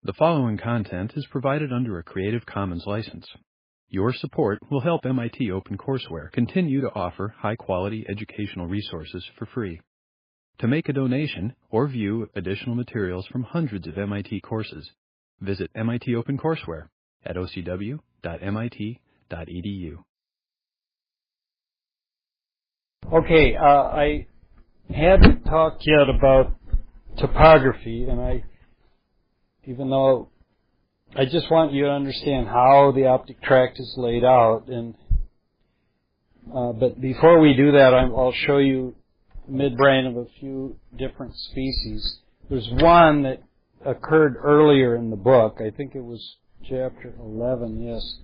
The following content is provided under a Creative Commons license. Your support will help MIT OpenCourseWare continue to offer high-quality educational resources for free. To make a donation or view additional materials from hundreds of MIT courses, visit MIT OpenCourseWare at ocw.mit.edu. Okay, I hadn't talked yet about topography, and even though I just want you to understand how the optic tract is laid out, but before we do that, I'll show you midbrain of a few different species. There's one that occurred earlier in the book. I think it was chapter 11, yes,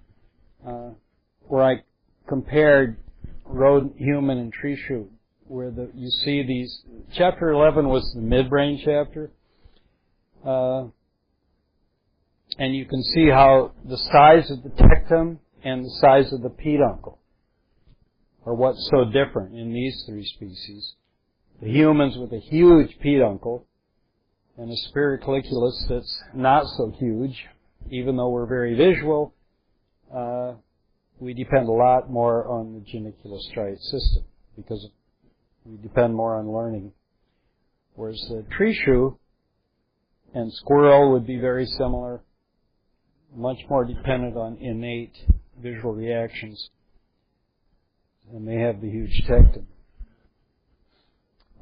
where I compared rodent, human, and tree shrew, where you see these. Chapter 11 was the midbrain chapter. And you can see how the size of the tectum and the size of the peduncle are what's so different in these three species. The humans with a huge peduncle and a spiricoliculus that's not so huge, even though we're very visual, we depend a lot more on the geniculostriate system because we depend more on learning. Whereas the tree shrew and squirrel would be very similar, much more dependent on innate visual reactions, and they have the huge tectum.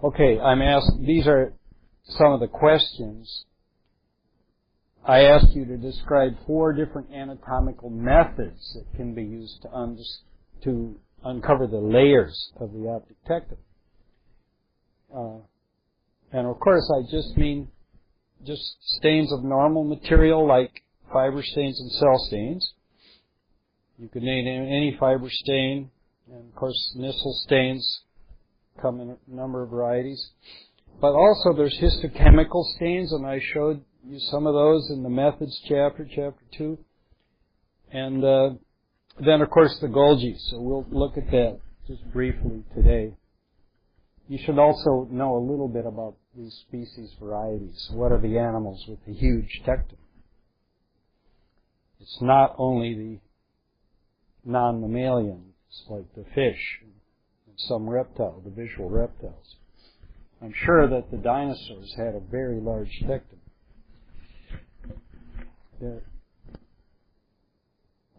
Okay, these are some of the questions. I asked you to describe 4 different anatomical methods that can be used to uncover the layers of the optic tectum. And of course, I just mean just stains of normal material like fiber stains and cell stains. You could name any fiber stain, and of course Nissl stains come in a number of varieties. But also there's histochemical stains, and I showed you some of those in the methods chapter 2. And then of course the Golgi, so we'll look at that just briefly today. You should also know a little bit about these species varieties. What are the animals with the huge tectum? It's not only the non-mammalians like the fish and some reptile, the visual reptiles. I'm sure that the dinosaurs had a very large tectum.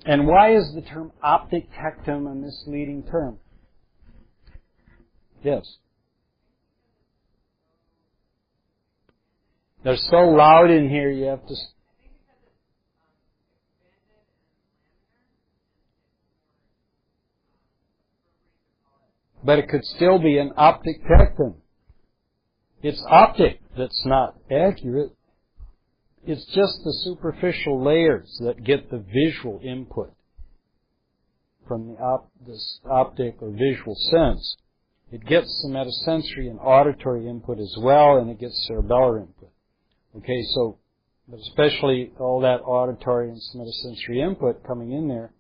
And why is the term optic tectum a misleading term? Yes. They're so loud in here you have to... But it could still be an optic tectum. It's optic that's not accurate. It's just the superficial layers that get the visual input from this optic or visual sense. It gets the metasensory and auditory input as well, and it gets cerebellar input. Okay, so, but especially all that auditory and metasensory input coming in there,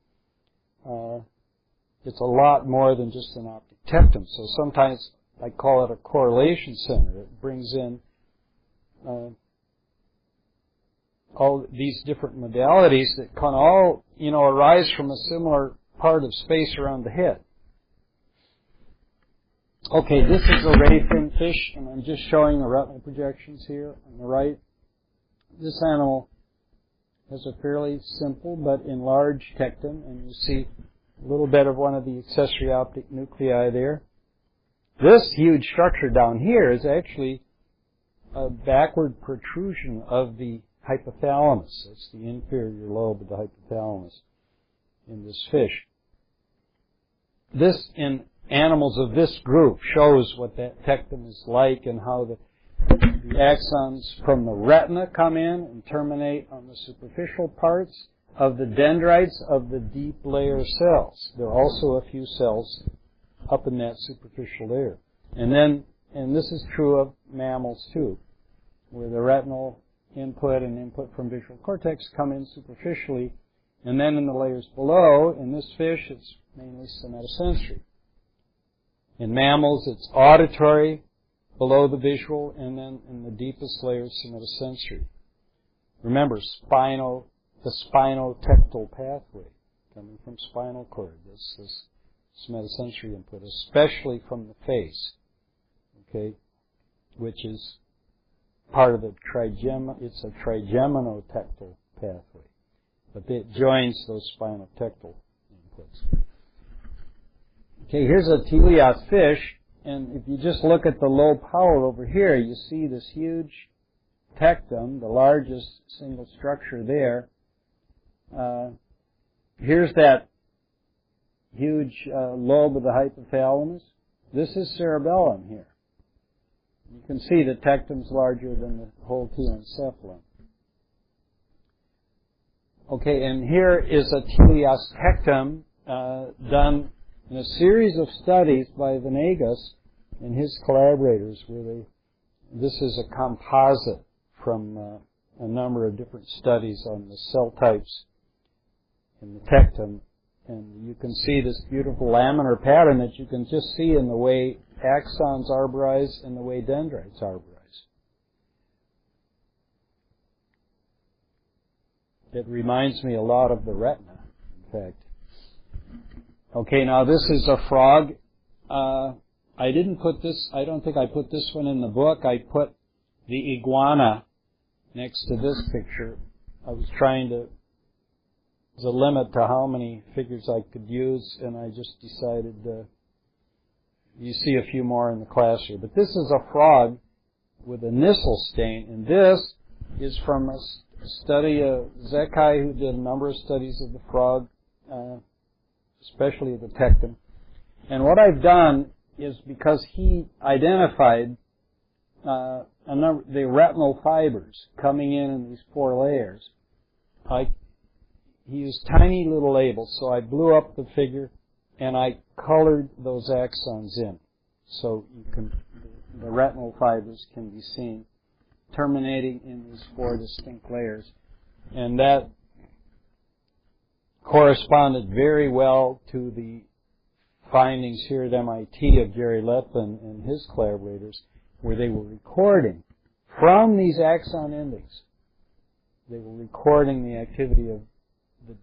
it's a lot more than just an optic tectum. So sometimes I call it a correlation center. It brings in all these different modalities that can all, arise from a similar part of space around the head. Okay, this is a ray-fin fish, and I'm just showing the retinal projections here on the right. This animal has a fairly simple but enlarged tectum, and you see a little bit of one of the accessory optic nuclei there. This huge structure down here is actually a backward protrusion of the hypothalamus. That's the inferior lobe of the hypothalamus in this fish. This, in animals of this group, shows what that tectum is like and how the axons from the retina come in and terminate on the superficial parts of the dendrites of the deep layer cells. There are also a few cells up in that superficial layer. And this is true of mammals too, where the retinal input and input from visual cortex come in superficially, and then in the layers below, in this fish, it's mainly somatosensory. In mammals, it's auditory below the visual, and then in the deepest layers, somatosensory. Remember, the spinotectal pathway coming from spinal cord. This is somatosensory input, especially from the face, okay, which is part of the it's a trigeminotectal pathway, but it joins those spinotectal inputs. Okay, here's a teleost fish, and if you just look at the low power over here, you see this huge tectum, the largest single structure there. Here's that huge lobe of the hypothalamus. This is cerebellum here. You can see the tectum's larger than the whole telencephalon. Okay, and here is a teleostectum done in a series of studies by Venegas and his collaborators, this is a composite from a number of different studies on the cell types in the tectum, and you can see this beautiful laminar pattern that you can just see in the way axons arborize and the way dendrites arborize. It reminds me a lot of the retina, in fact. Okay, now this is a frog. I didn't put this, I don't think I put this one in the book. I put the iguana next to this picture. I was trying to, there's a limit to how many figures I could use, and I just decided, you see a few more in the class here. But this is a frog with a Nissl stain, and this is from a study of Zekai, who did a number of studies of the frog, especially the tectum. And what I've done is, because he identified the retinal fibers coming in these 4 layers, he used tiny little labels, so I blew up the figure and I colored those axons in. So the retinal fibers can be seen terminating in these 4 distinct layers. And that corresponded very well to the findings here at MIT of Jerry Lettvin and his collaborators, where they were recording from these axon endings. They were recording the activity of the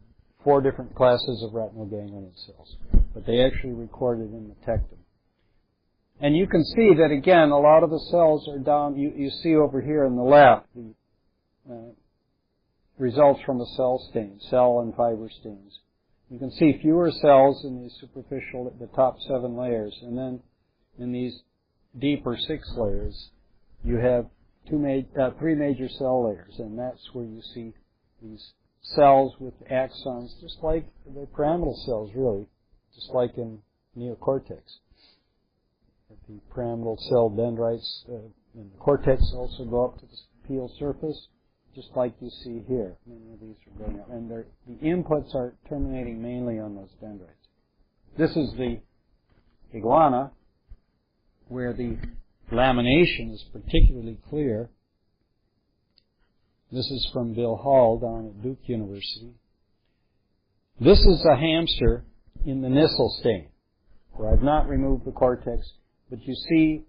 4 different classes of retinal ganglion cells, but they actually recorded in the tectum. And you can see that, again, a lot of the cells are down. You see over here on the left the results from the cell stain, cell and fiber stains. You can see fewer cells in these superficial, the top 7 layers, and then in these deeper 6 layers, you have 3 major cell layers, and that's where you see these cells with axons, just like the pyramidal cells, really, just like in neocortex. The pyramidal cell dendrites in the cortex also go up to the peel surface, just like you see here. Many of these are going up, and the inputs are terminating mainly on those dendrites. This is the iguana, where the lamination is particularly clear. This is from Bill Hall down at Duke University. This is a hamster in the Nissl stain, where I've not removed the cortex, but you see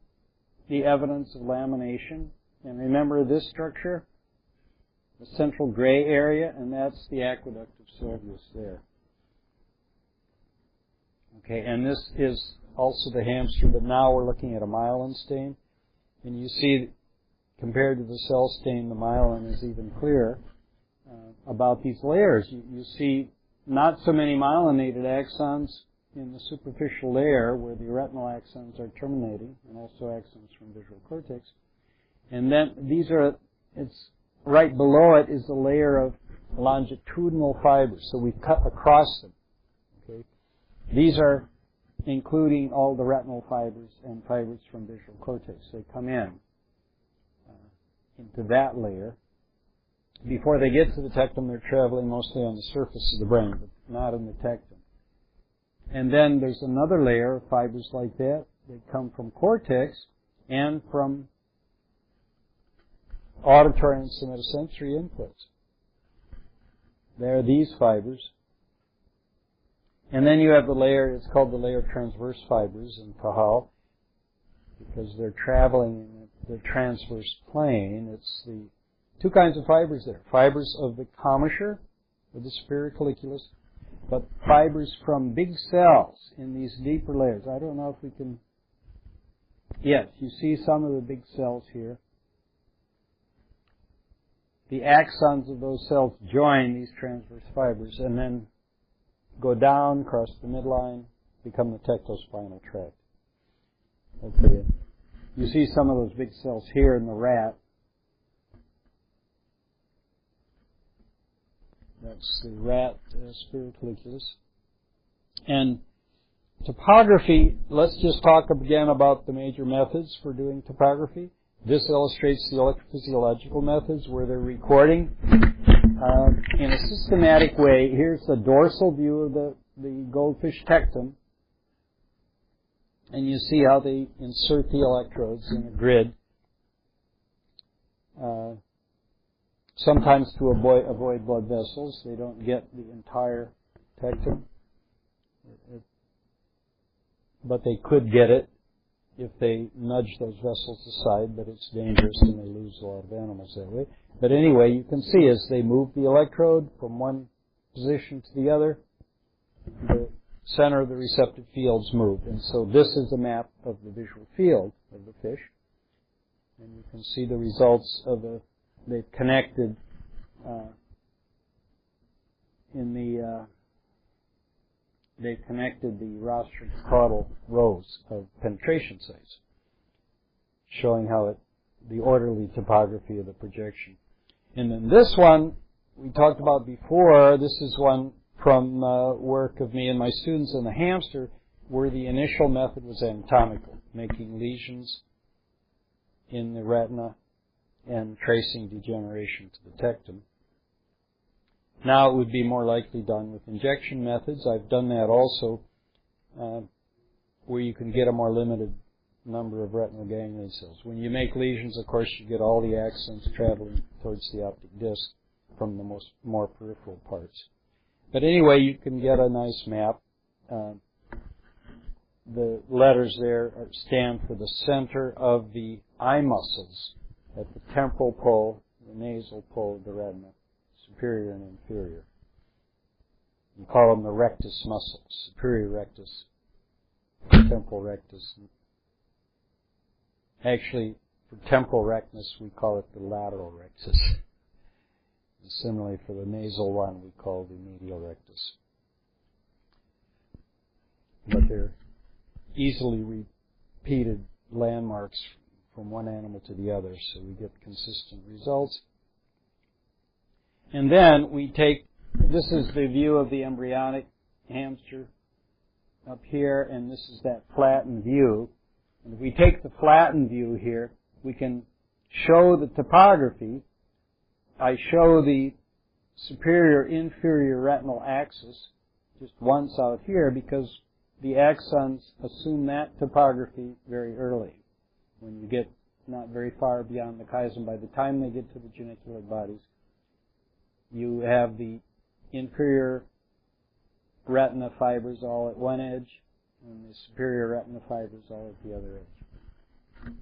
the evidence of lamination. And remember this structure? The central gray area, and that's the aqueduct of Sylvius there. Okay, and this is also the hamster, but now we're looking at a myelin stain. And you see, compared to the cell stain, the myelin is even clearer about these layers. You see not so many myelinated axons in the superficial layer where the retinal axons are terminating, and also axons from visual cortex. And then it's right below it is a layer of longitudinal fibers, so we've cut across them. Okay, these are including all the retinal fibers and fibers from visual cortex. They come into that layer. Before they get to the tectum, they're traveling mostly on the surface of the brain, but not in the tectum. And then there's another layer of fibers like that. They come from cortex and from auditory and somatosensory inputs. There are these fibers. And then you have the layer, it's called the layer of transverse fibers in Cajal, because they're traveling in the transverse plane. It's the two kinds of fibers there. Fibers of the commissure, or the superior colliculus, but fibers from big cells in these deeper layers. I don't know if we can... Yes, you see some of the big cells here. The axons of those cells join these transverse fibers and then go down, cross the midline, become the tectospinal tract. Okay. You see some of those big cells here in the rat. That's the rat superior colliculus. And topography, let's just talk again about the major methods for doing topography. This illustrates the electrophysiological methods where they're recording in a systematic way. Here's the dorsal view of the goldfish tectum. And you see how they insert the electrodes in a grid. Sometimes to avoid blood vessels. They don't get the entire tectum. But they could get it if they nudge those vessels aside, but it's dangerous and they lose a lot of animals that way. But anyway, you can see as they move the electrode from one position to the other, the center of the receptive fields move. And so this is a map of the visual field of the fish. And you can see the results of they've connected they've connected the rostral to caudal rows of penetration sites, showing how the orderly topography of the projection. And then this one we talked about before. This is one from work of me and my students in the hamster, where the initial method was anatomical, making lesions in the retina and tracing degeneration to the tectum. Now it would be more likely done with injection methods. I've done that also, where you can get a more limited number of retinal ganglion cells. When you make lesions, of course, you get all the axons traveling towards the optic disc from the more peripheral parts. But anyway, you can get a nice map. The letters there stand for the center of the eye muscles at the temporal pole, the nasal pole of the retina, superior and inferior. You call them the rectus muscles, superior rectus, temporal rectus. Actually, for temporal rectus, we call it the lateral rectus. And similarly, for the nasal one, we call the medial rectus. But they're easily repeated landmarks from one animal to the other, so we get consistent results. And then we take, this is the view of the embryonic hamster up here, and this is that flattened view. And if we take the flattened view here, we can show the topography. I show the superior-inferior retinal axis just once out here because the axons assume that topography very early. When you get not very far beyond the chiasm, by the time they get to the geniculate bodies, you have the inferior retina fibers all at one edge and the superior retina fibers all at the other edge.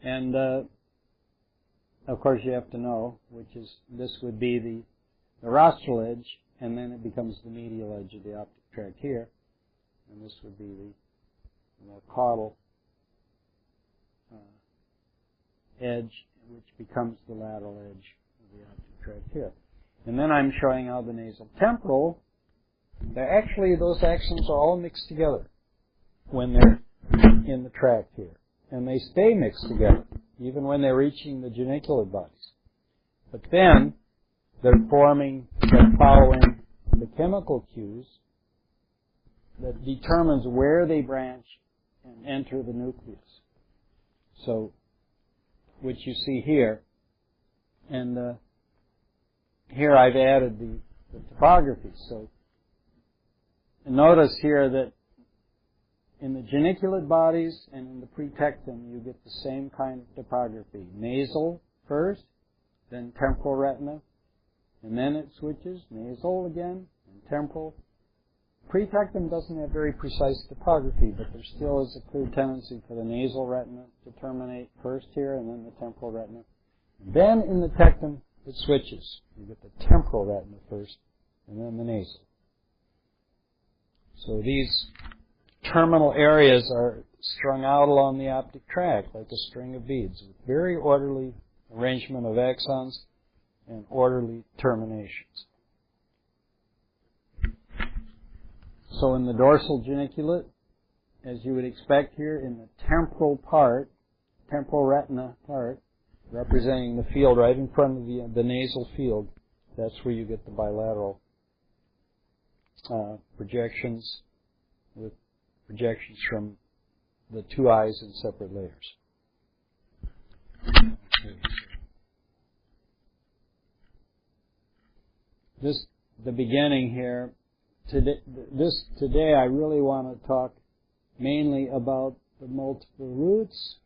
And of course you have to know, which is, this would be the rostral edge, and then it becomes the medial edge of the optic tract here, and this would be the more caudal edge, which becomes the lateral edge of the optic tract here. And then I'm showing how the nasal temporal, actually those axons are all mixed together when they're in the tract here. And they stay mixed together, even when they're reaching the geniculate bodies. But then, they're following the chemical cues that determines where they branch and enter the nucleus. So, which you see here. And here I've added the topography. So, notice here that in the geniculate bodies and in the pretectum, you get the same kind of topography. Nasal first, then temporal retina, and then it switches, nasal again, and temporal, pretectum doesn't have very precise topography, but there still is a clear tendency for the nasal retina to terminate first here, and then the temporal retina. Then in the tectum, it switches. You get the temporal retina first, and then the nasal. So these terminal areas are strung out along the optic tract like a string of beads, with very orderly arrangement of axons and orderly terminations. So in the dorsal geniculate, as you would expect here, in the temporal part, temporal retina part, representing the field right in front of the nasal field, that's where you get the bilateral projections, with projections from the two eyes in separate layers. This, the beginning here. Today I really want to talk mainly about the multiple roots,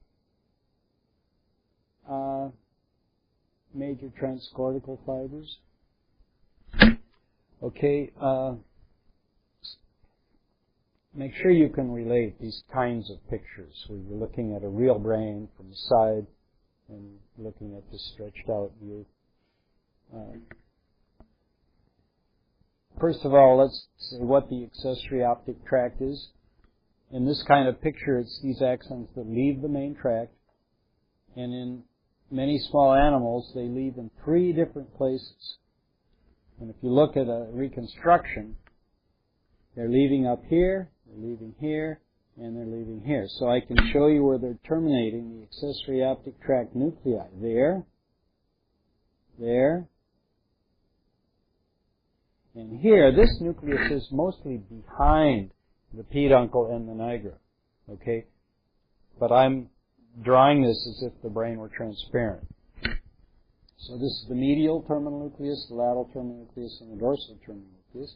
major transcortical fibers. Okay, make sure you can relate these kinds of pictures where you're looking at a real brain from the side and looking at this stretched out view. First of all, let's say what the accessory optic tract is. In this kind of picture, it's these axons that leave the main tract, and in many small animals, they leave in 3 different places. And if you look at a reconstruction, they're leaving up here, they're leaving here, and they're leaving here. So I can show you where they're terminating the accessory optic tract nuclei. There, there, and here. This nucleus is mostly behind the peduncle and the nigra. Okay? But I'm drawing this as if the brain were transparent. So this is the medial terminal nucleus, the lateral terminal nucleus, and the dorsal terminal nucleus.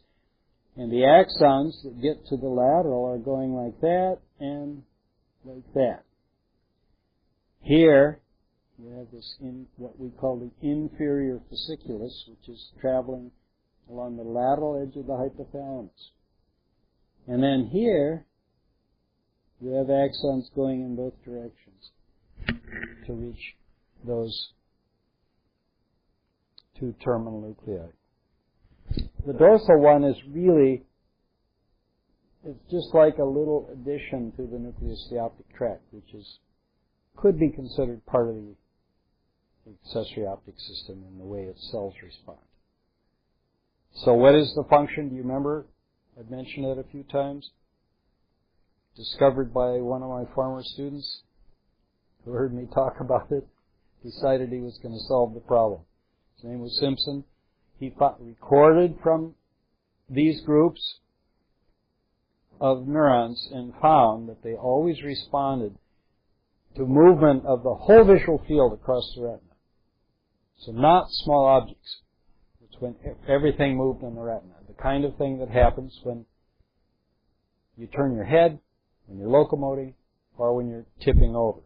And the axons that get to the lateral are going like that and like that. Here, you have this what we call the inferior fasciculus, which is traveling along the lateral edge of the hypothalamus. And then here, you have axons going in both directions to reach those 2 terminal nuclei. The dorsal one is really, it's just like a little addition to the nucleus of the optic tract, which could be considered part of the accessory optic system in the way its cells respond. So what is the function? Do you remember? I've mentioned it a few times. Discovered by one of my former students who heard me talk about it, decided he was going to solve the problem. His name was Simpson. He recorded from these groups of neurons and found that they always responded to movement of the whole visual field across the retina. So not small objects. It's when everything moved in the retina. The kind of thing that happens when you turn your head, when you're locomoting, or when you're tipping over.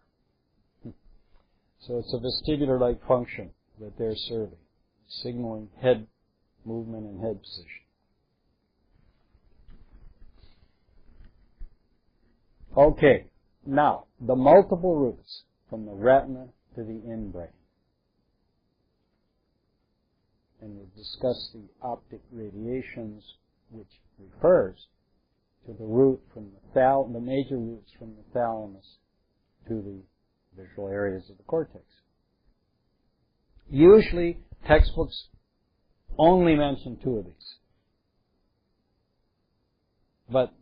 So it's a vestibular-like function that they're serving, signaling head movement and head position. Okay, now, the multiple routes from the retina to the in-brain. And we'll discuss the optic radiations, which refers to the route from the major routes from the thalamus to the visual areas of the cortex. Usually, textbooks only mention 2 of these. But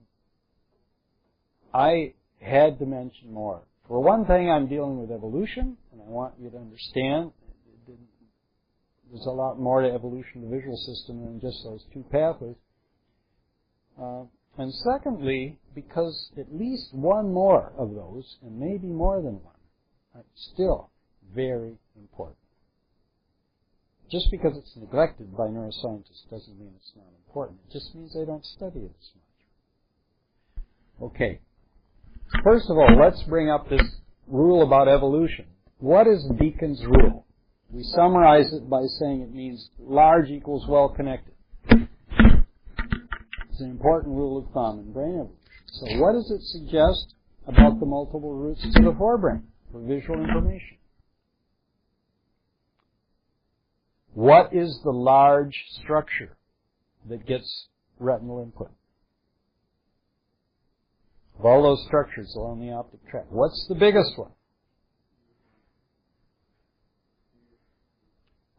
I had to mention more. For one thing, I'm dealing with evolution, and I want you to understand there's a lot more to evolution of the visual system than just those 2 pathways. And secondly, because at least one more of those, and maybe more than one, are still very important. Just because it's neglected by neuroscientists doesn't mean it's not important. It just means they don't study it as much. Okay. First of all, let's bring up this rule about evolution. What is Beacon's rule? We summarize it by saying it means large equals well connected. It's an important rule of thumb in brain evolution. So what does it suggest about the multiple routes to the forebrain for visual information? What is the large structure that gets retinal input? Of all those structures along the optic tract, what's the biggest one?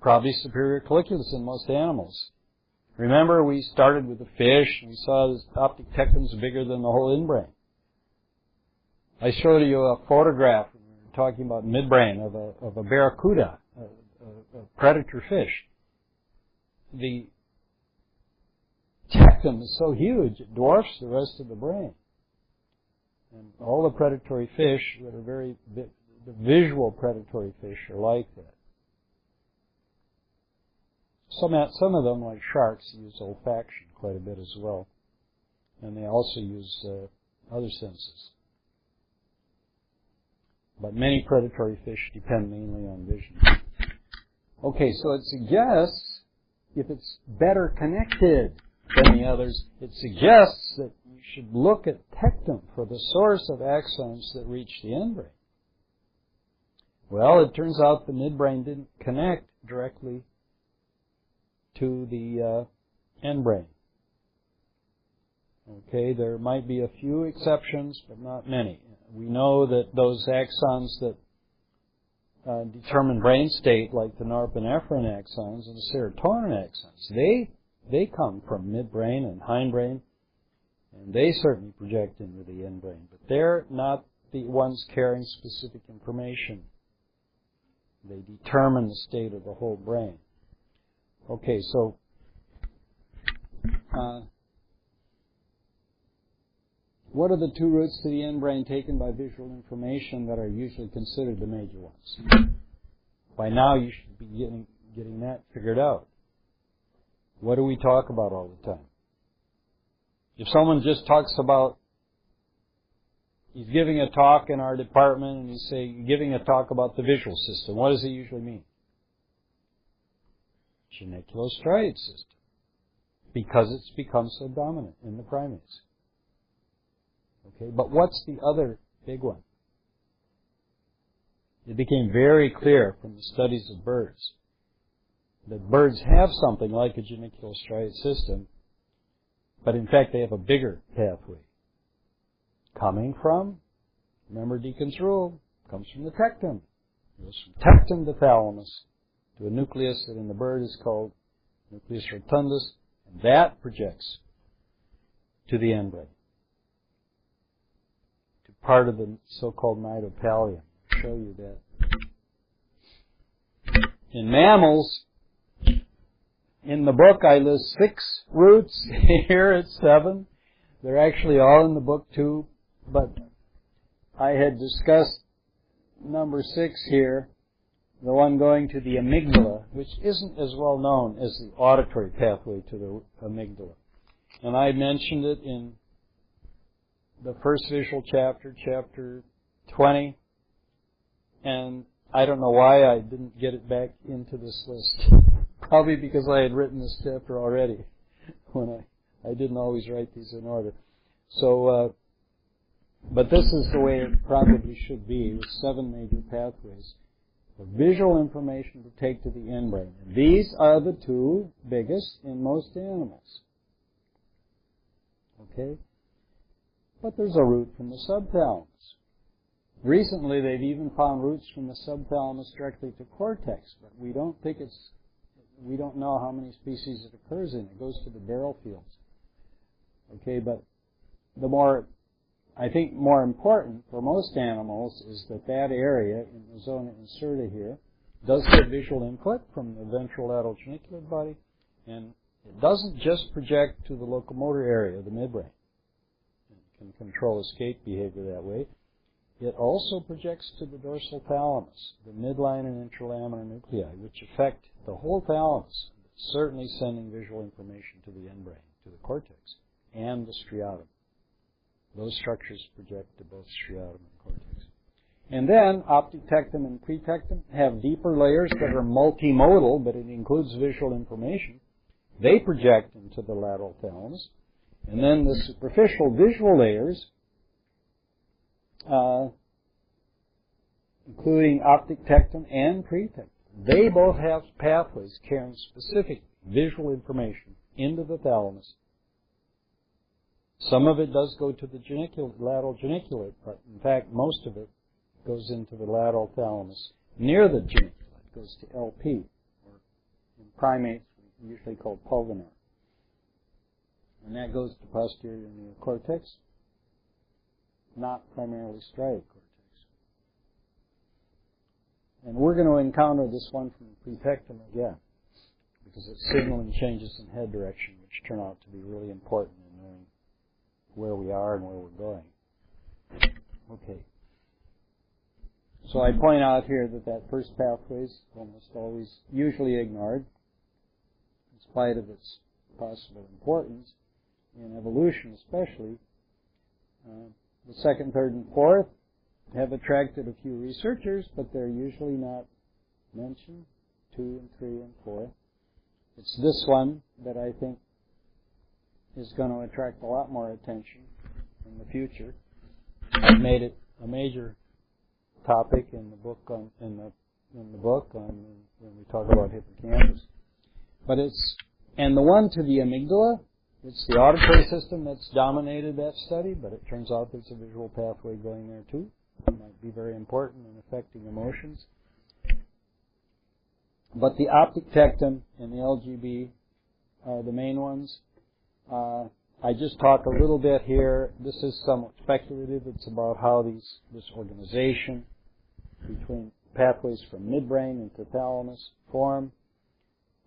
Probably superior colliculus in most animals. Remember, we started with the fish, and we saw this optic tectum's bigger than the whole hindbrain. I showed you a photograph when we were talking about midbrain of a barracuda, a predator fish. The tectum is so huge it dwarfs the rest of the brain. And all the predatory fish that are the visual predatory fish are like that. Some of them, like sharks, use olfaction quite a bit as well. And they also use other senses. But many predatory fish depend mainly on vision. Okay, so it suggests, if it's better connected than the others, it suggests that you should look at tectum for the source of axons that reach the hindbrain. Well, it turns out the midbrain didn't connect directly to the hindbrain. Okay, there might be a few exceptions, but not many. We know that those axons that determine brain state, like the norepinephrine axons and the serotonin axons, they come from midbrain and hindbrain, and they certainly project into the hindbrain, but they're not the ones carrying specific information. They determine the state of the whole brain. Okay, so what are the two routes to the hindbrain taken by visual information that are usually considered the major ones? By now you should be getting that figured out. What do we talk about all the time? If someone just talks about, he's giving a talk in our department and you say, you're giving a talk about the visual system, what does it usually mean? Geniculostriate system. Because it's become so dominant in the primates. Okay, but what's the other big one? It became very clear from the studies of birds that birds have something like a geniculostriate system, but in fact they have a bigger pathway. Coming from, remember Deacon's rule, comes from the tectum. It goes from tectum to thalamus to a nucleus that in the bird is called nucleus rotundus, and that projects to the hindbrain, to part of the so-called nidopallium. I'll show you that. In mammals, in the book I list 6 routes. Here it's 7. They're actually all in the book too, but I had discussed number 6 here, the one going to the amygdala, which isn't as well known as the auditory pathway to the amygdala. And I mentioned it in the first visual chapter, chapter 20, and I don't know why I didn't get it back into this list. Probably because I had written this chapter already, when I didn't always write these in order. So, but this is the way it probably should be, with 7 major pathways for visual information to take to the hindbrain. And these are the 2 biggest in most animals. Okay? But there's a route from the subthalamus. Recently, they've even found routes from the subthalamus directly to cortex, but we don't know how many species it occurs in. It goes to the barrel fields. Okay, but I think more important for most animals is that area in the zona incerta here does get visual input from the ventrolateral geniculate body, and it doesn't just project to the locomotor area, the midbrain. It can control escape behavior that way. It also projects to the dorsal thalamus, the midline and interlaminar nuclei, which affect the whole thalamus, certainly sending visual information to the hindbrain, to the cortex, and the striatum. Those structures project to both striatum and cortex. And then, optic tectum and pretectum have deeper layers that are multimodal, but it includes visual information. They project into the lateral thalamus. And then the superficial visual layers, including optic tectum and pretectum, they both have pathways carrying specific visual information into the thalamus. Some of it does go to the lateral geniculate, but in fact most of it goes into the lateral thalamus. Near the geniculate goes to LP, or in primates usually called pulvinar. And that goes to posterior neocortex, not primarily striate cortex. And we're going to encounter this one from the pretectum again, because it's signaling changes in head direction, which turn out to be really important in knowing where we are and where we're going. Okay. So I point out here that first pathway is almost always usually ignored, in spite of its possible importance, in evolution especially. The second, third, and fourth have attracted a few researchers, but they're usually not mentioned, 2 and 3 and 4. It's this one that I think is going to attract a lot more attention in the future. I've made it a major topic in the book when we talk about hippocampus. But and the one to the amygdala, it's the auditory system that's dominated that study, but it turns out there's a visual pathway going there too. It might be very important in affecting emotions. But the optic tectum and the LGB are the main ones. I just talk a little bit here. This is somewhat speculative. It's about how this organization between pathways from midbrain into thalamus form.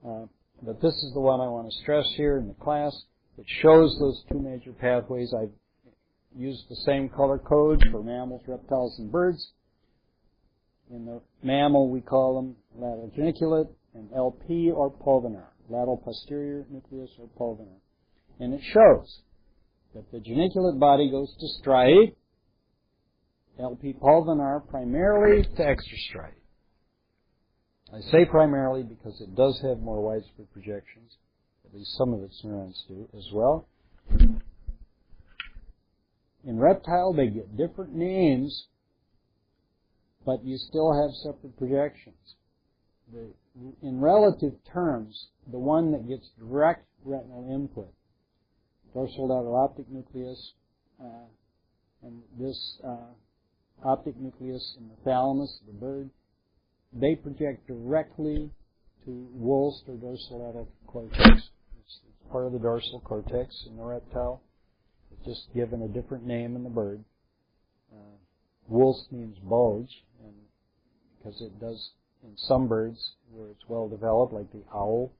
But this is the one I want to stress here in the class. It shows those two major pathways. I've used the same color code for mammals, reptiles, and birds. In the mammal, we call them lateral geniculate and LP or pulvinar, lateral posterior nucleus or pulvinar. And it shows that the geniculate body goes to striate, LP pulvinar primarily to extrastriate. I say primarily because it does have more widespread projections, at least some of its neurons do as well. In reptile, they get different names, but you still have separate projections. In relative terms, the one that gets direct retinal input, dorsolateral optic nucleus, and this optic nucleus in the thalamus of the bird, they project directly to Wolst or dorsolateral cortex. It's part of the dorsal cortex in the reptile. It's just given a different name in the bird. Wolst means bulge, and because it does in some birds where it's well developed, like the owl,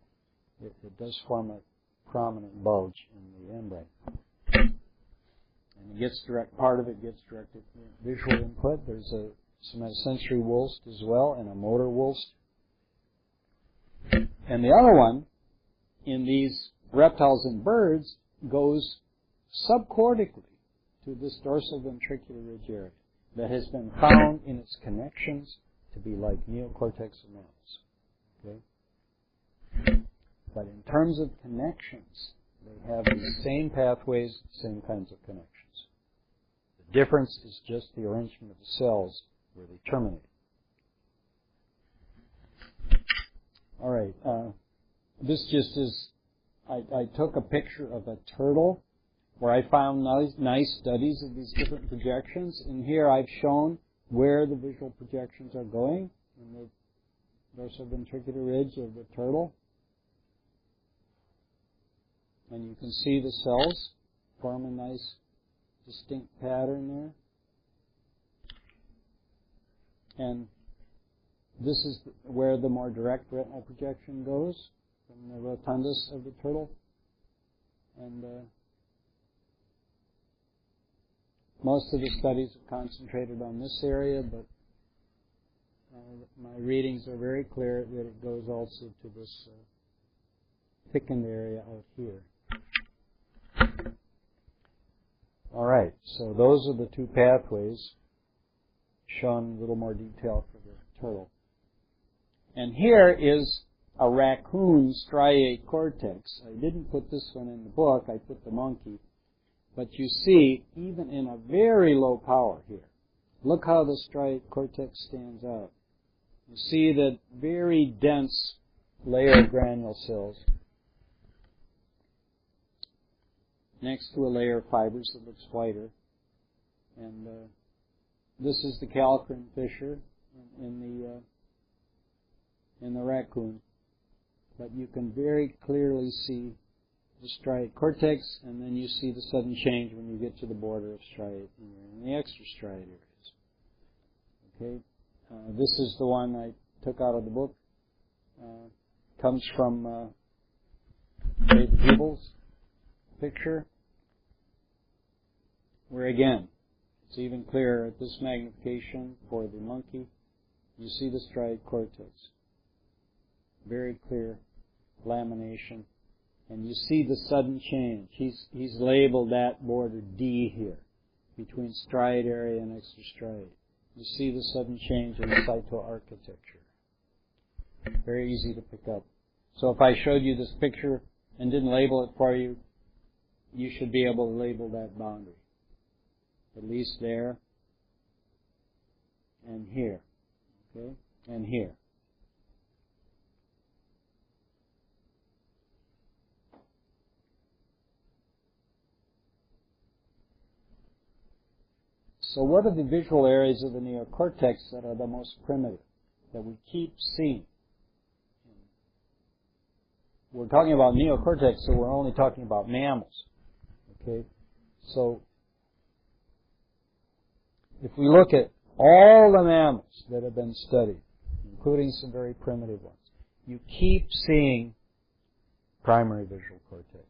it does form a prominent bulge in the hindbrain. And it gets part of it gets directed visual input. There's a somatosensory Wolst as well, and a motor Wolst. And the other one, in these reptiles and birds, goes subcortically to this dorsal ventricular ridge area that has been found in its connections to be like neocortex of mammals. Okay? But in terms of connections, they have these same pathways, same kinds of connections. The difference is just the arrangement of the cells where they terminate. All right. This just is, I took a picture of a turtle where I found nice studies of these different projections. And here I've shown where the visual projections are going in the dorsoventricular ridge of the turtle. And you can see the cells form a nice distinct pattern there. And this is where the more direct retinal projection goes from the rotundus of the turtle. And most of the studies have concentrated on this area, but my readings are very clear that it goes also to this thickened area out here. All right, so those are the two pathways shown in a little more detail for the turtle. And here is a raccoon striate cortex. I didn't put this one in the book, I put the monkey. But you see, even in a very low power here, look how the striate cortex stands out. You see that very dense layer of granule cells next to a layer of fibers that looks whiter. And this is the calcrine fissure in the raccoon. But you can very clearly see the striate cortex, and then you see the sudden change when you get to the border of striate and the extrastriate areas. Okay, this is the one I took out of the book. Comes from David Peebles' picture, where again, it's even clearer at this magnification for the monkey. You see the striate cortex. Very clear lamination. And you see the sudden change. He's labeled that border D here, between striate area and extrastriate. You see the sudden change in the cytoarchitecture. Very easy to pick up. So if I showed you this picture and didn't label it for you, you should be able to label that boundary. At least there, and here, okay, and here. So what are the visual areas of the neocortex that are the most primitive, that we keep seeing? We're talking about neocortex, so we're only talking about mammals. Okay? So if we look at all the mammals that have been studied, including some very primitive ones, you keep seeing primary visual cortex.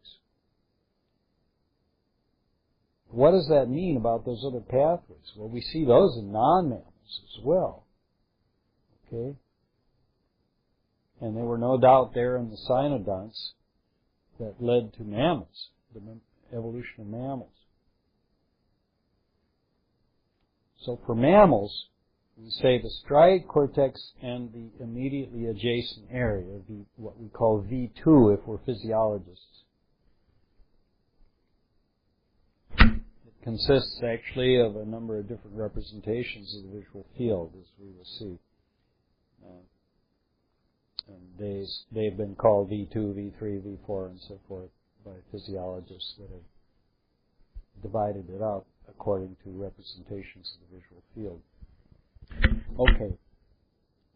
What does that mean about those other pathways? Well, we see those in non-mammals as well. Okay? And there were no doubt there in the cynodonts that led to mammals, the evolution of mammals. So for mammals, we say the striate cortex and the immediately adjacent area, what we call V2 if we're physiologists. It consists actually of a number of different representations of the visual field, as we will see. And they've been called V2, V3, V4, and so forth by physiologists that have divided it up according to representations of the visual field. Okay.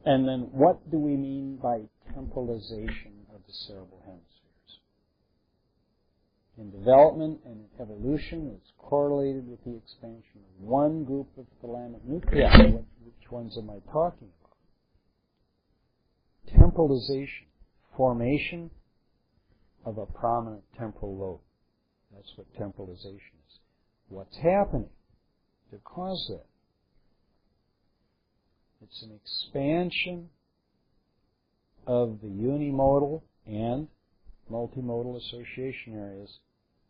And then what do we mean by temporalization of the cerebral hemispheres? In development and in evolution, it's correlated with the expansion of one group of thalamic nuclei. Which ones am I talking about? Temporalization, formation of a prominent temporal lobe. That's what temporalization is. What's happening to cause that? It's an expansion of the unimodal and multimodal association areas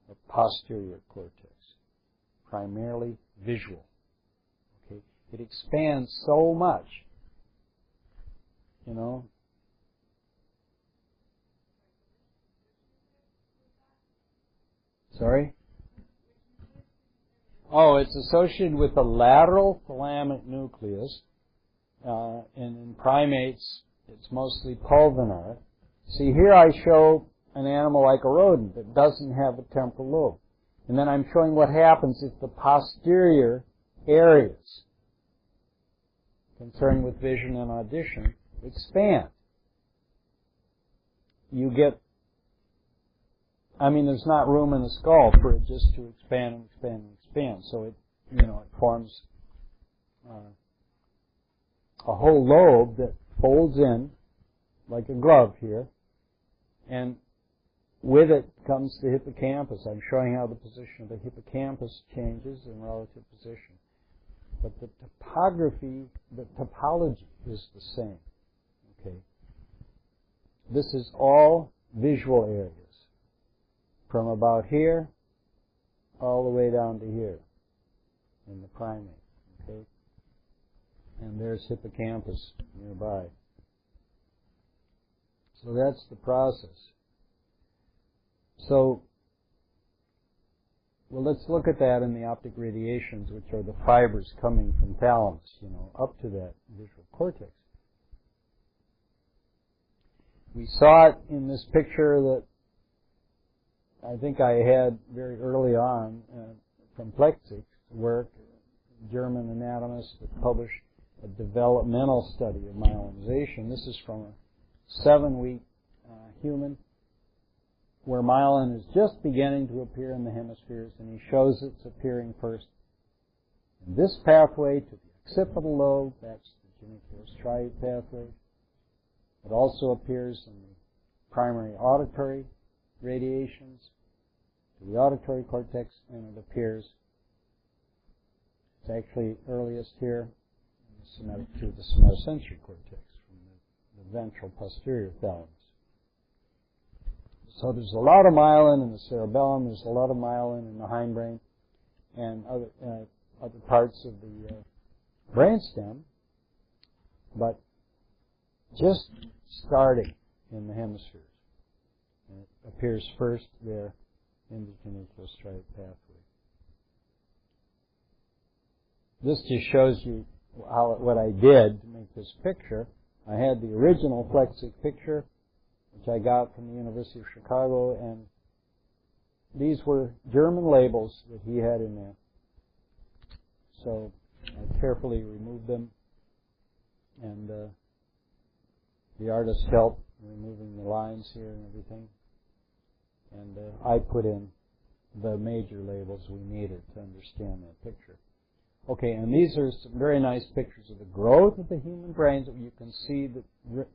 of posterior cortex, primarily visual. Okay? It expands so much, you know. Sorry? Oh, it's associated with the lateral thalamic nucleus, and in primates, it's mostly pulvinar. See, here I show an animal like a rodent that doesn't have a temporal lobe. And then I'm showing what happens if the posterior areas concerned with vision and audition expand. You get, there's not room in the skull for it just to expand and expand and expand. So it forms a whole lobe that folds in like a glove here, and with it comes the hippocampus. I'm showing how the position of the hippocampus changes in relative position. But the topography, the topology is the same. Okay. This is all visual areas, from about here all the way down to here in the primate. Okay. And there's hippocampus nearby. So that's the process. So, well, let's look at that in the optic radiations, which are the fibers coming from thalamus, up to that visual cortex. We saw it in this picture that I think I had very early on from Plexig's work, a German anatomist that published a developmental study of myelinization. This is from a 7-week human where myelin is just beginning to appear in the hemispheres, and he shows it's appearing first in this pathway to the occipital lobe. That's the genicular striate pathway. It also appears in the primary auditory radiations to the auditory cortex, and it appears, it's actually earliest here, to the somatosensory cortex from the ventral posterior thalamus. So there's a lot of myelin in the cerebellum, there's a lot of myelin in the hindbrain, and other parts of the brainstem, but just starting in the hemispheres. And it appears first there in the genicular striate pathway. This just shows you what I did to make this picture. I had the original Plexig picture, which I got from the University of Chicago, and these were German labels that he had in there. So I carefully removed them, and the artist helped removing the lines here and everything. And I put in the major labels we needed to understand that picture. Okay, and these are some very nice pictures of the growth of the human brains. You can see the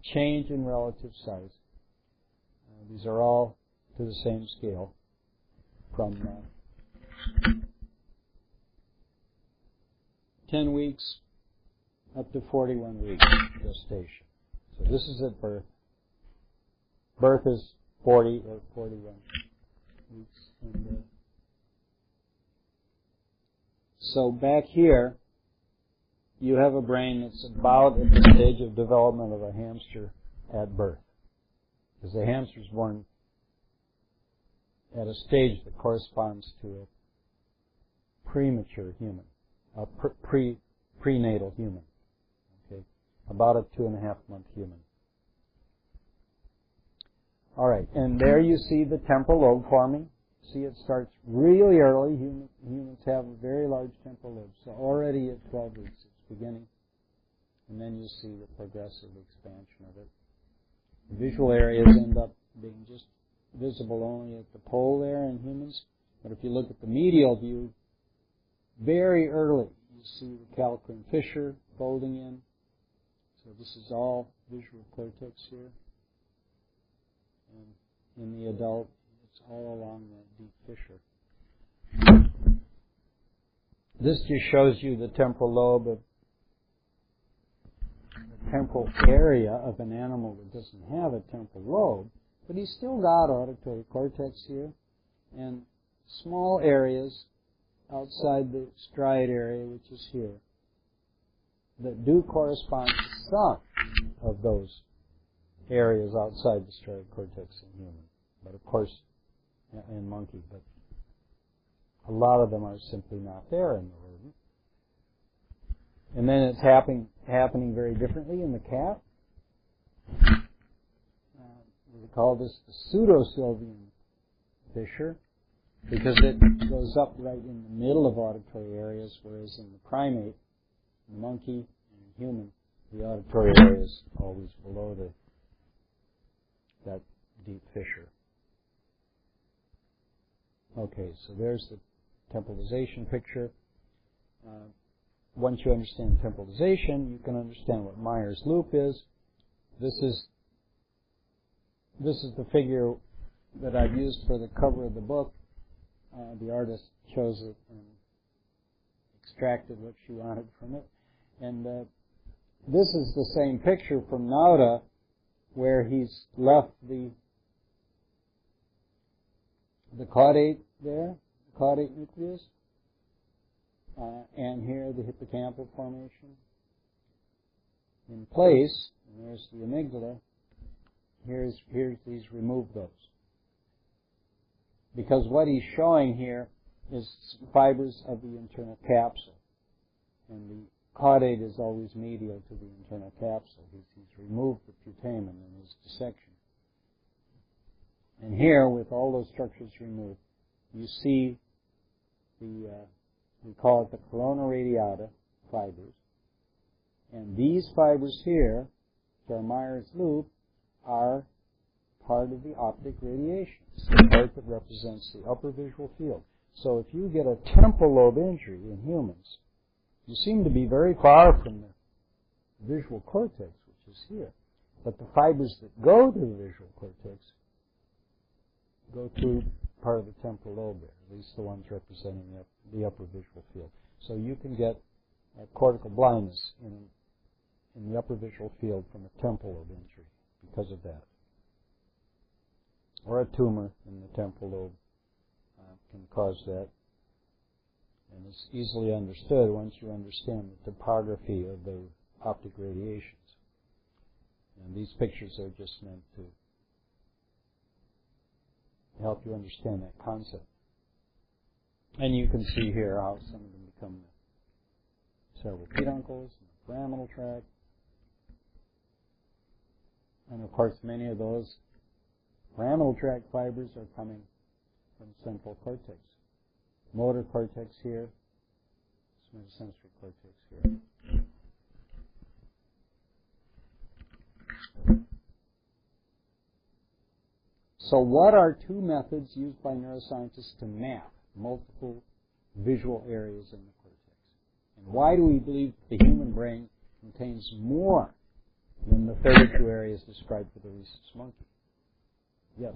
change in relative size. These are all to the same scale from 10 weeks up to 41 weeks gestation. So this is at birth. Birth is 40 or 41 weeks. And, so back here, you have a brain that's about at the stage of development of a hamster at birth. Because the hamster is born at a stage that corresponds to a premature human, a prenatal human. Okay, about a 2.5-month human. All right, and there you see the temporal lobe forming. See, it starts really early. Humans have a very large temporal lobe. So already at 12 weeks, it's beginning. And then you see the progressive expansion of it. The visual areas end up being just visible only at the pole there in humans. But if you look at the medial view, very early, you see the calcarean fissure folding in. So this is all visual cortex here. And in the adult, it's all along that deep fissure. This just shows you the temporal lobe of the temporal area of an animal that doesn't have a temporal lobe, but he's still got auditory cortex here and small areas outside the striate area, which is here, that do correspond to some of those areas outside the striate cortex in human. But of course, in monkey, but a lot of them are simply not there in the rodent. And then it's happening very differently in the cat. We call this the pseudo-sylvian fissure because it goes up right in the middle of auditory areas, whereas in the primate, the monkey, and in human, the auditory area is always below that deep fissure. Okay, so there's the temporalization picture. Once you understand temporalization, you can understand what Meyer's loop is. This is the figure that I've used for the cover of the book. The artist chose it and extracted what she wanted from it. And this is the same picture from Nauta, where he's left the caudate there, the caudate nucleus, and here the hippocampal formation in place, and there's the amygdala, he's removed those. Because what he's showing here is fibers of the internal capsule. And the caudate is always medial to the internal capsule. He's removed the putamen in his dissection. And here, with all those structures removed, you see the, we call it the corona radiata fibers. And these fibers here, which are Meyer's loop, are part of the optic radiation. It's the part that represents the upper visual field. So if you get a temporal lobe injury in humans, you seem to be very far from the visual cortex, which is here. But the fibers that go to the visual cortex go through part of the temporal lobe there, at least the ones representing the upper visual field. So you can get cortical blindness in the upper visual field from a temporal lobe injury because of that. Or a tumor in the temporal lobe can cause that. And it's easily understood once you understand the topography of the optic radiations. And these pictures are just meant to help you understand that concept. And you can see here how some of them become the cerebral peduncles and the pyramidal tract. And of course, many of those pyramidal tract fibers are coming from central cortex. Motor cortex here, somatosensory cortex here. So what are two methods used by neuroscientists to map multiple visual areas in the cortex? And why do we believe the human brain contains more than the 32 areas described for the rhesus monkey? Yes?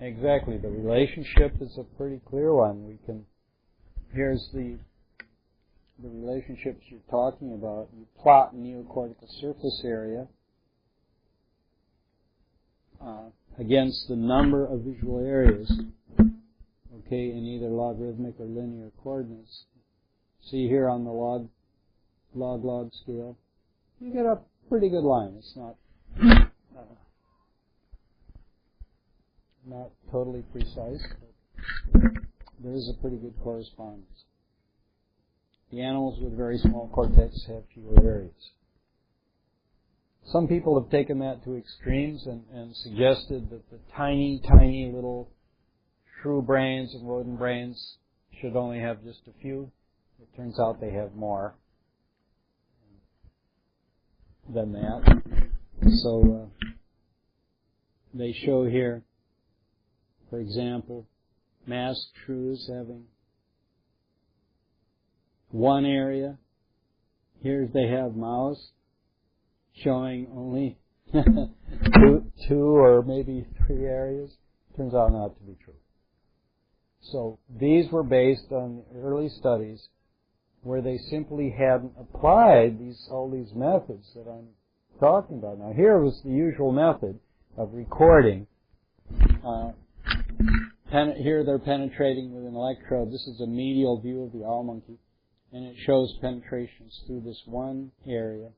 Exactly. The relationship is a pretty clear one. Here's the relationships you're talking about. You plot neocortical surface area against the number of visual areas, okay, in either logarithmic or linear coordinates. See here on the log scale, you get a pretty good line. It's not totally precise, but there is a pretty good correspondence. The animals with very small cortex have fewer areas. Some people have taken that to extremes and suggested that the tiny, tiny little shrew brains and rodent brains should only have just a few. It turns out they have more than that. So they show here, for example, masked shrews having one area. Here they have mouse showing only two or maybe 3 areas. Turns out not to be true. So these were based on early studies where they simply hadn't applied all these methods that I'm talking about. Now here was the usual method of recording. Here they're penetrating with an electrode. This is a medial view of the owl monkey, and it shows penetrations through this one area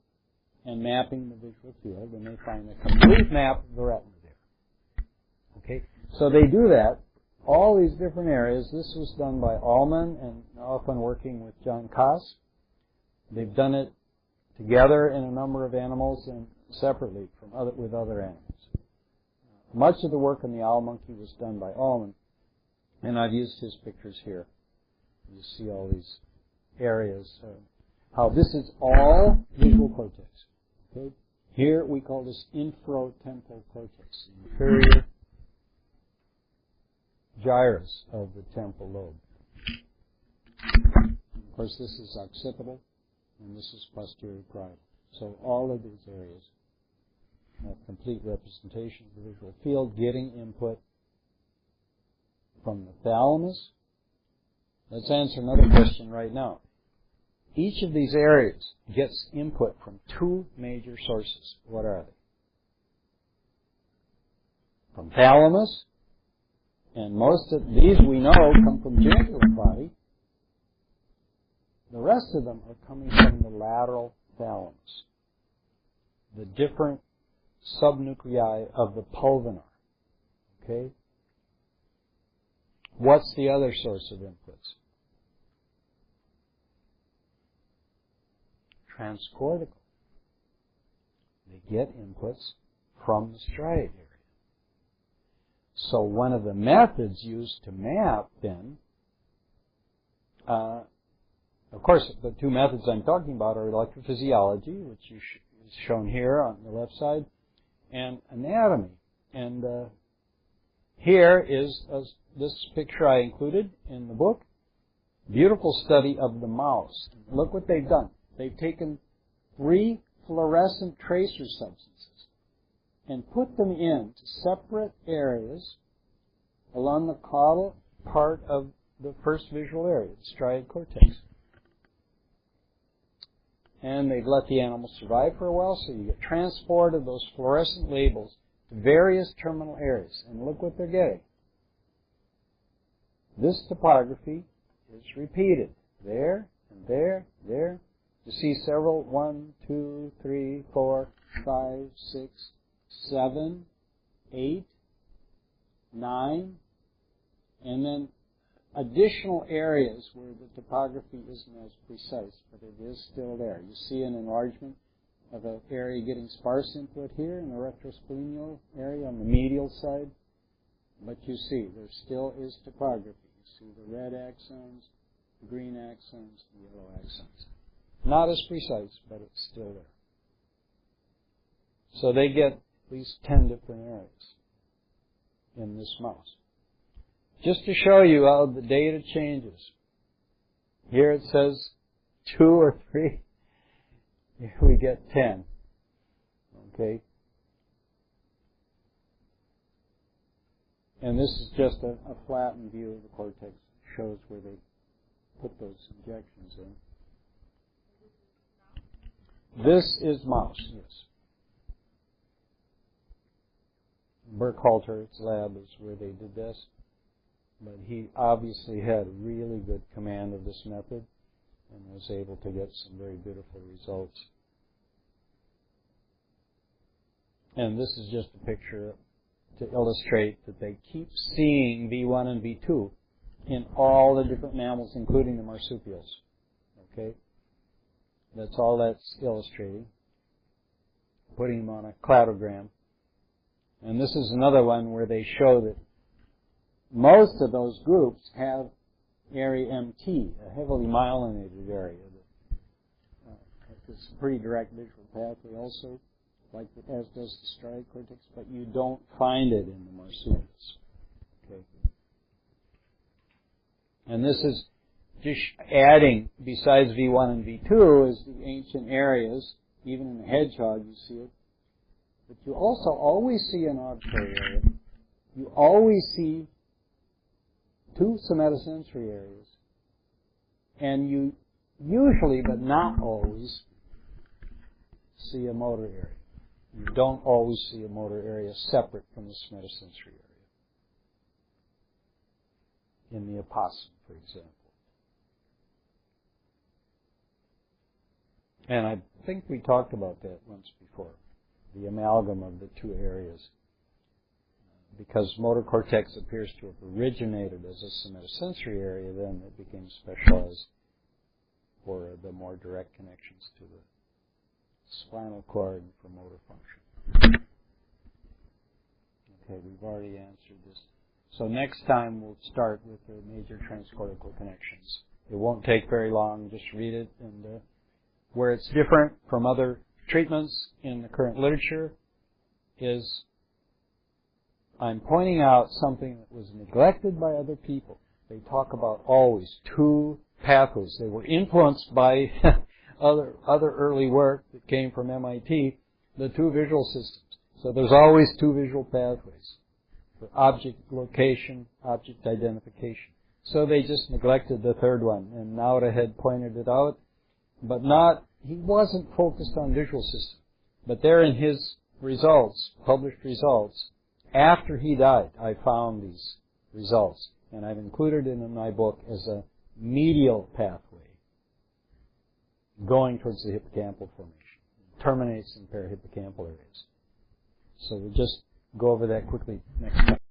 and mapping the visual field, and they find a complete map of the retina there. Okay, so they do that, all these different areas. This was done by Ullman and often working with John Koss. They've done it together in a number of animals and separately with other animals. Much of the work on the owl monkey was done by Ullman, and I've used his pictures here. You see all these areas. How this is all visual cortex. Okay? Here we call this infratemporal cortex, the inferior gyrus of the temporal lobe. Of course, this is occipital, and this is posterior parietal. So all of these areas have complete representation of the visual field, getting input from the thalamus, Let's answer another question right now. Each of these areas gets input from two major sources. What are they? From thalamus, and most of these we know come from genicular body. The rest of them are coming from the lateral thalamus, the different subnuclei of the pulvinar. Okay? What's the other source of inputs? Transcortical. They get inputs from the striate area. So one of the methods used to map then, of course the two methods I'm talking about are electrophysiology, which is shown here on the left side, and anatomy. And here is this picture I included in the book. Beautiful study of the mouse. Look what they've done. They've taken 3 fluorescent tracer substances and put them into separate areas along the caudal part of the first visual area, the striate cortex. And they've let the animal survive for a while, so you get transport of those fluorescent labels to various terminal areas. And look what they're getting. This topography is repeated. There, and there, there. You see several, 1, 2, 3, 4, 5, 6, 7, 8, 9, and then additional areas where the topography isn't as precise, but it is still there. You see an enlargement of an area getting sparse input here in the retrosplenial area on the medial side, but you see there still is topography. You see the red axons, the green axons, the yellow axons. Not as precise, but it's still there. So they get at least 10 different areas in this mouse. Just to show you how the data changes. Here it says 2 or 3. Here we get 10. Okay? And this is just a flattened view of the cortex. It shows where they put those injections in. This is mouse, yes. Burkhalter's lab is where they did this. But he obviously had really good command of this method and was able to get some very beautiful results. And this is just a picture to illustrate that they keep seeing V1 and V2 in all the different mammals, including the marsupials. Okay? That's all that's illustrating. Putting them on a cladogram. And this is another one where they show that most of those groups have area MT, a heavily myelinated area. It's a pretty direct visual pathway also, like as does the striate cortex, but you don't find it in the marsupials. Okay. And this is just adding, besides V1 and V2, is the ancient areas. Even in the hedgehog you see it. But you also always see an auditory area. You always see 2 somatosensory areas. And you usually, but not always, see a motor area. You don't always see a motor area separate from the somatosensory area. In the opossum, for example. And I think we talked about that once before, the amalgam of the 2 areas. Because motor cortex appears to have originated as a somatosensory area, then it became specialized for the more direct connections to the spinal cord and for motor function. Okay, we've already answered this. So next time we'll start with the major transcortical connections. It won't take very long, just read it. And where it's different from other treatments in the current literature is I'm pointing out something that was neglected by other people. They talk about always 2 pathways. They were influenced by other early work that came from MIT, the 2 visual systems. So there's always 2 visual pathways for object location, object identification. So they just neglected the third one, and Nauta had pointed it out, but he wasn't focused on visual system. But there in his results, published results, after he died, I found these results, and I've included it in my book as a medial pathway going towards the hippocampal formation. It terminates in parahippocampal areas. So we'll just go over that quickly next time.